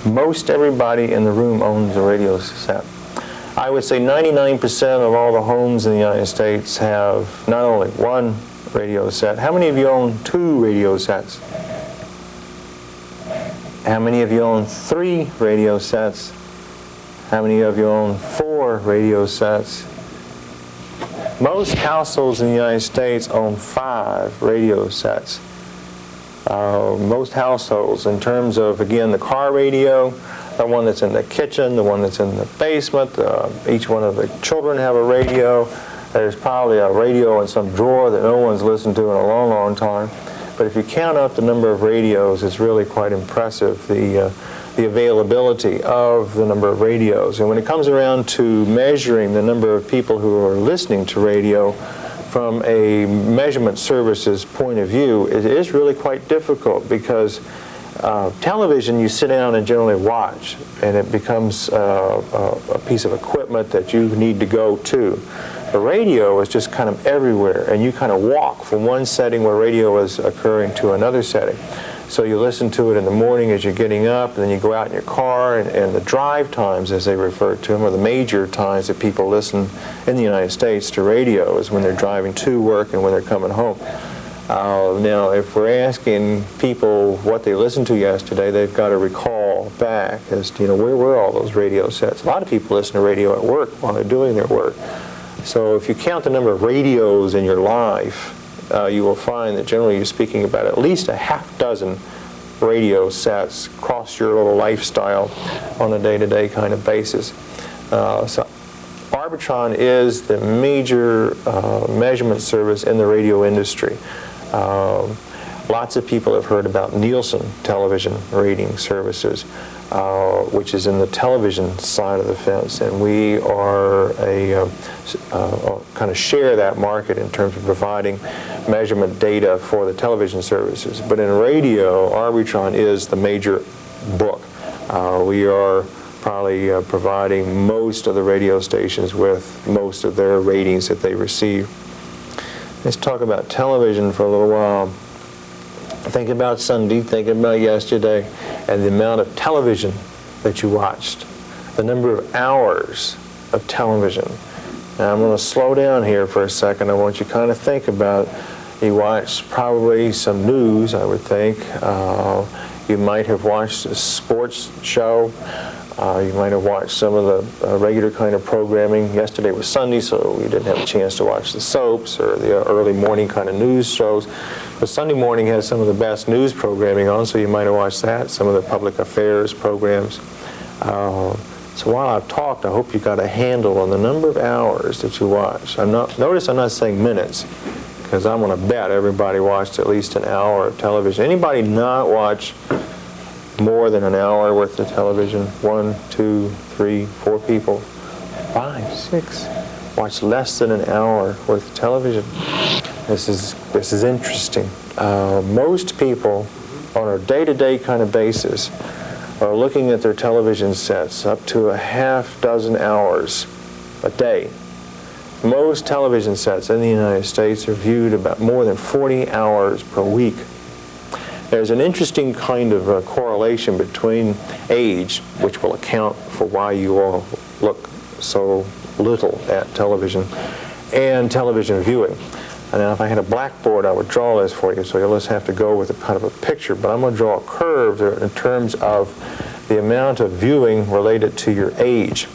Most everybody in the room owns a radio set. I would say 99% of all the homes in the United States have not only one radio set. How many of you own 2 radio sets? How many of you own 3 radio sets? How many of you own 4 radio sets? Most households in the United States own 5 radio sets. Most households, in terms of, again, the car radio, the one that's in the kitchen, the one that's in the basement, each one of the children have a radio. There's probably a radio in some drawer that no one's listened to in a long, long time. But if you count up the number of radios, it's really quite impressive, the availability of the number of radios. And when it comes around to measuring the number of people who are listening to radio from a measurement services point of view, it is really quite difficult, because television you sit down and generally watch, and it becomes a piece of equipment that you need to go to. The radio is just kind of everywhere, and you kind of walk from one setting where radio is occurring to another setting. So you listen to it in the morning as you're getting up, and then you go out in your car, and the drive times, as they refer to them, or the major times that people listen in the United States to radio, is when they're driving to work and when they're coming home. Now, if we're asking people what they listened to yesterday, they've got to recall back as to, where were all those radio sets? A lot of people listen to radio at work while they're doing their work. So if you count the number of radios in your life, you will find that generally you're speaking about at least a half dozen radio sets across your little lifestyle on a day-to-day kind of basis. So Arbitron is the major measurement service in the radio industry. Lots of people have heard about Nielsen television rating services, which is in the television side of the fence, and we are kind of share that market in terms of providing measurement data for the television services. But in radio, Arbitron is the major book. We are probably providing most of the radio stations with most of their ratings that they receive. Let's talk about television for a little while. Think about Sunday, think about yesterday, and the amount of television that you watched, the number of hours of television. Now I'm going to slow down here for a second. I want you to kind of think about, you watched probably some news, I would think. You might have watched a sports show. You might have watched some of the regular kind of programming. Yesterday was Sunday, so you didn't have a chance to watch the soaps or the early morning kind of news shows. But Sunday morning has some of the best news programming on, so you might have watched that, some of the public affairs programs. So while I've talked, I hope you got a handle on the number of hours that you watch. Notice I'm not saying minutes, because I'm going to bet everybody watched at least an hour of television. Anybody not watch more than an hour worth of television? 1, 2, 3, 4 people. 5, 6. Watch less than an hour worth of television. This is interesting. Most people on a day-to-day kind of basis are looking at their television sets up to a half dozen hours a day. Most television sets in the United States are viewed about more than 40 hours per week. There's an interesting kind of correlation between age, which will account for why you all look so little at television, and television viewing. And now if I had a blackboard, I would draw this for you, so you'll just have to go with a kind of a picture. But I'm going to draw a curve there in terms of the amount of viewing related to your age.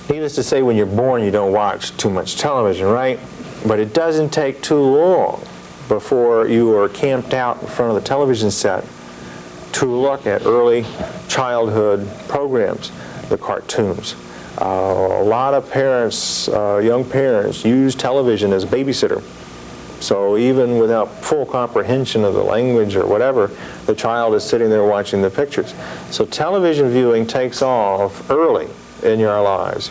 Needless to say, when you're born, you don't watch too much television, right? But it doesn't take too long before you are camped out in front of the television set to look at early childhood programs, the cartoons. A lot of parents, young parents, use television as a babysitter. So even without full comprehension of the language or whatever, the child is sitting there watching the pictures. So television viewing takes off early in your lives.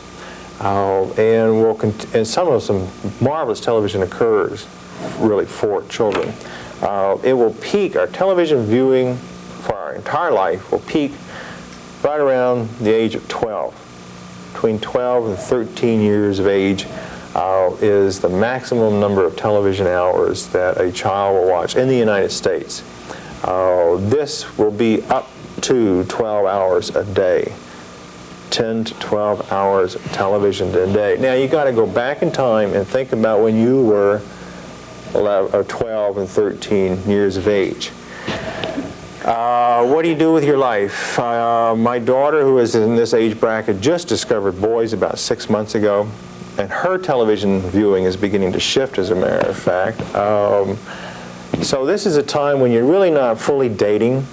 And some marvelous television occurs really for children. It will peak, our television viewing for our entire life will peak right around the age of 12. Between 12 and 13 years of age is the maximum number of television hours that a child will watch in the United States. This will be up to 12 hours a day. 10 to 12 hours of television a day. Now you got to go back in time and think about when you were 12 and 13 years of age. What do you do with your life? My daughter, who is in this age bracket, just discovered boys about 6 months ago, and her television viewing is beginning to shift, as a matter of fact. So this is a time when you're really not fully dating,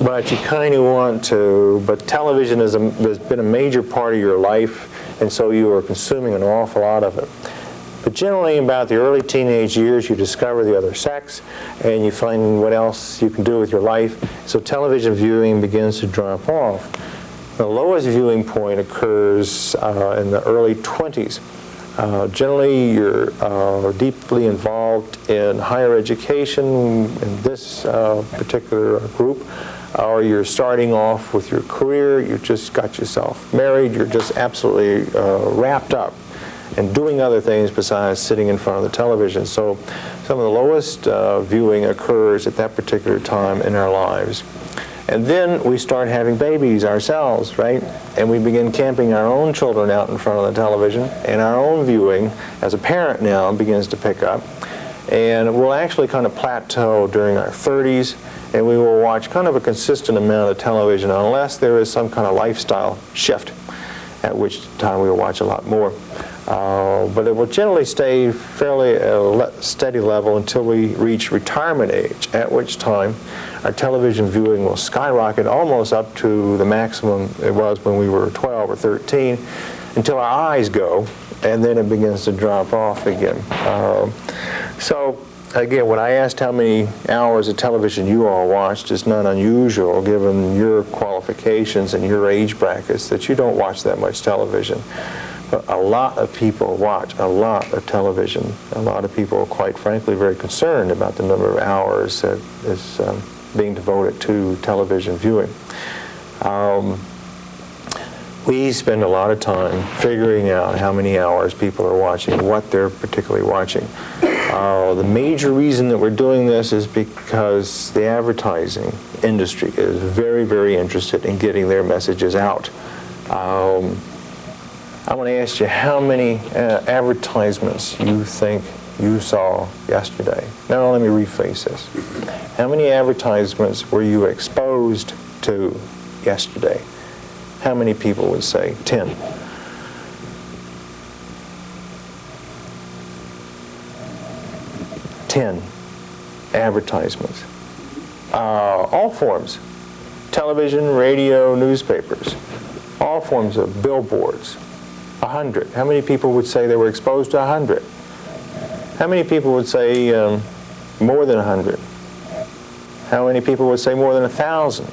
but you kind of want to, but television has been a major part of your life, and so you are consuming an awful lot of it. But generally, about the early teenage years, you discover the other sex, and you find what else you can do with your life. So television viewing begins to drop off. The lowest viewing point occurs in the early 20s. Generally, you're deeply involved in higher education in this particular group, or you're starting off with your career, you just got yourself married, you're just absolutely wrapped up and doing other things besides sitting in front of the television. So some of the lowest viewing occurs at that particular time in our lives. And then we start having babies ourselves, right? And we begin camping our own children out in front of the television, and our own viewing as a parent now begins to pick up. And we'll actually kind of plateau during our 30s, and we will watch kind of a consistent amount of television unless there is some kind of lifestyle shift, at which time we'll watch a lot more. But it will generally stay fairly at a steady level until we reach retirement age, at which time our television viewing will skyrocket almost up to the maximum it was when we were 12 or 13, until our eyes go, and then it begins to drop off again. So again, when I asked how many hours of television you all watched, it's not unusual, given your qualifications and your age brackets, that you don't watch that much television. But a lot of people watch a lot of television. A lot of people are, quite frankly, very concerned about the number of hours that is being devoted to television viewing. We spend a lot of time figuring out how many hours people are watching, what they're particularly watching. The major reason that we're doing this is because the advertising industry is very, very interested in getting their messages out. I want to ask you how many advertisements you think you saw yesterday. Now let me rephrase this. How many advertisements were you exposed to yesterday? How many people would say 10? 10 advertisements. All forms. Television, radio, newspapers. All forms of billboards. 100. How many people would say they were exposed to 100? How many people would say more than 100? How many people would say more than 1,000?